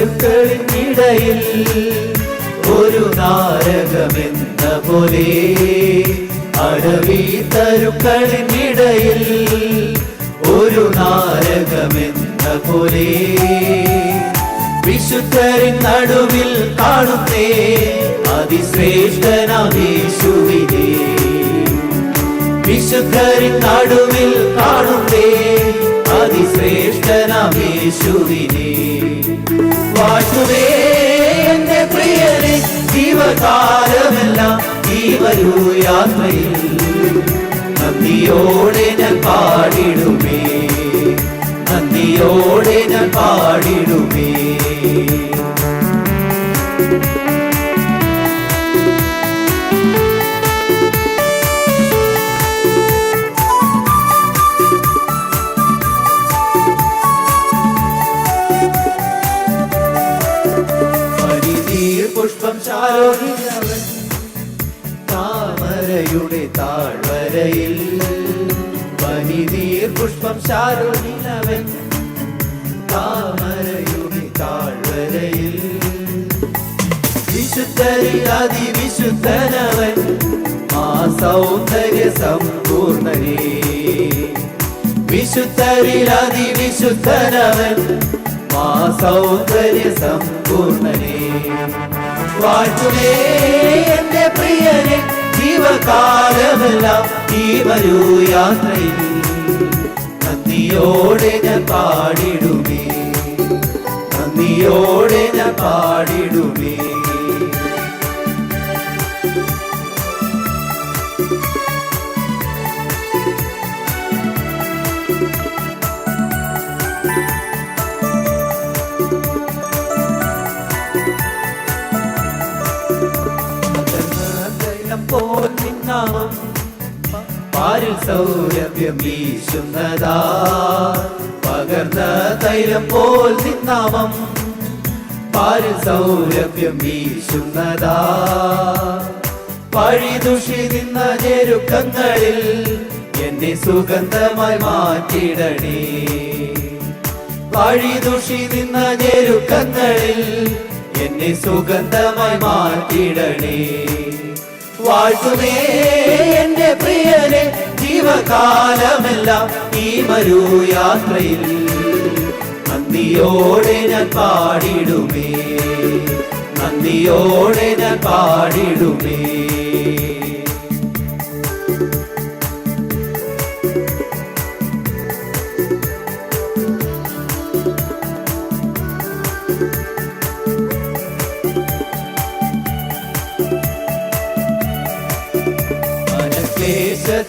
തരുക്കളിനിടയിൽ ഒരു നാരകമെന്ന പോലെ, അടവി തരുക്കളിനിടയിൽ ഒരു നാരകമെന്ന പോലെ, വിശുദ്ധരിൻ നടുവിൽ കാണുന്നേ അതിശ്രേഷ്ഠനാം യേശുവിനെ. വിശുദ്ധരിൻ നടുവിൽ കാണുന്നേ അതിശ്രേഷ്ഠനാം യേശുവിനെ. വാഴ്ത്തുവേ എന്റെ പ്രിയനെ ജീവകാലമെല്ലാം ഈ വരൂ യാത്രയിൽ, നന്ദിയോടെ ഞാൻ പാടിടുമേ, നന്ദിയോടെ ഞാൻ പാടിടുമേ. പുഷ്പം ചാരോഹിച്ചവൻ താമരയുടെ താഴ്വരയിൽ, പനിനീർ പുഷ്പം ചാരോഹിച്ചവൻ താമരയുടെ താഴ്വരയിൽ, വിശുദ്ധരിൽ അതിവിശുദ്ധനവൻ ആ സൗന്ദര്യ സമ്പൂർണനേ. വിശുദ്ധരിൽ അതിവിശുദ്ധനവൻ ആ സൗന്ദര്യ സമ്പൂർണനേ. വാഴ്ത്തുവേ എന്റെ പ്രിയനെ ജീവകാലമെല്ലാം ഈ വരൂ യാത്രയിൽ, നന്ദിയോടെ ഞാൻ പാടിടുമേ, നന്ദിയോടെ ഞാൻ പാടിടുമേ. പോൽ നിന്നാമം പാരിൽ സൗരഭ്യം വീശുന്നതാ, പകർന്ന തൈലം പോൽ നിന്നാമം പാരിൽ സൗരഭ്യം വീശുന്നതാ. പഴിദുഷി നിന്ന ഞെരുക്കങ്ങളിൽ എന്നെ സുഗന്ധമായി മാറ്റിടണേ. പഴിദുഷി നിന്ന ഞെരുക്കങ്ങളിൽ എന്നെ സുഗന്ധമായി മാറ്റിടണേ. വാഴ്ത്തുവേ എന്റെ പ്രിയനെ ജീവകാലമെല്ലാം ഈ മരു യാത്രയിൽ, നന്ദിയോടെ ഞാൻ പാടിടുമേ, നന്ദിയോടെ ഞാൻ പാടിടുമേ.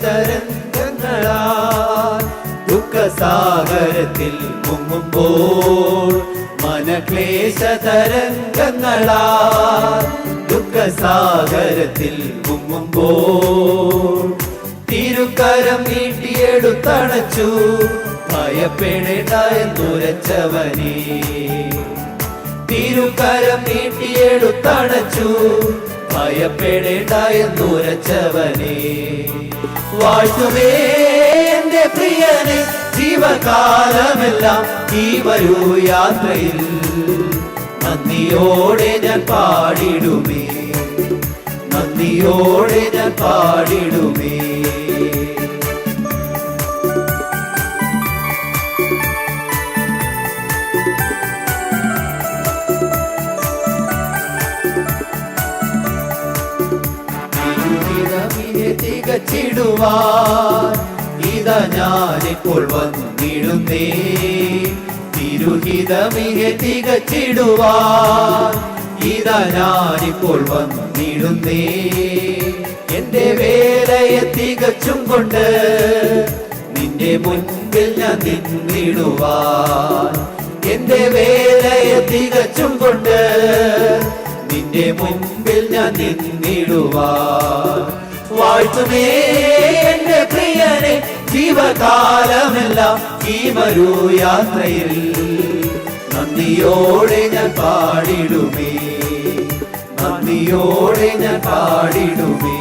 തരംഗങ്ങളാൽ ദുഃഖസാഗരത്തിൽ മുങ്ങുമ്പോൾ, മനക്ലേശ തരംഗങ്ങളാൽ ദുഃഖസാഗരത്തിൽ മുങ്ങുമ്പോൾ, തിരുക്കരം നീട്ടിയെടുത്തണച്ചു ഭയപ്പെടേണ്ട എന്നുരച്ചവനേ. തിരുക്കരം നീട്ടിയെടുത്തണച്ചു ഭയപ്പെടേണ്ട എന്നുരച്ചവനേ. വാഴ്ത്തുവേ എന്റെ പ്രിയനെ ജീവകാലമെല്ലാം ഈ വരൂ യാത്രയിൽ, നന്ദിയോടെ ഞാൻ പാടിടുമേ, നന്ദിയോടെ ഞാൻ പാടിടുമേ. തികച്ചിടുവാൻ ഇതാ ഞാനിപ്പോൾ വന്നിടുന്നേ. തിരുഹിതമികെ തികച്ചിടുവാൻ ഇതാ ഞാനിപ്പോൾ വന്നിടുന്നേ. എന്റെ വേലയെ തികച്ചും കൊണ്ട് നിന്റെ മുൻപിൽ ഞാൻ നിന്നിടുവാൻ. എന്റെ വേലയെ തികച്ചും കൊണ്ട് നിന്റെ മുൻപിൽ ഞാൻ നിന്നിടുവാൻ. വാഴ്ത്തുവേ എന്റെ പ്രിയനെ ജീവകാലമെല്ലാം ഈ മരു യാത്രയിൽ, നന്ദിയോടെ ഞാൻ പാടിടുമേ, നന്ദിയോടെ ഞാൻ പാടിടുമേ.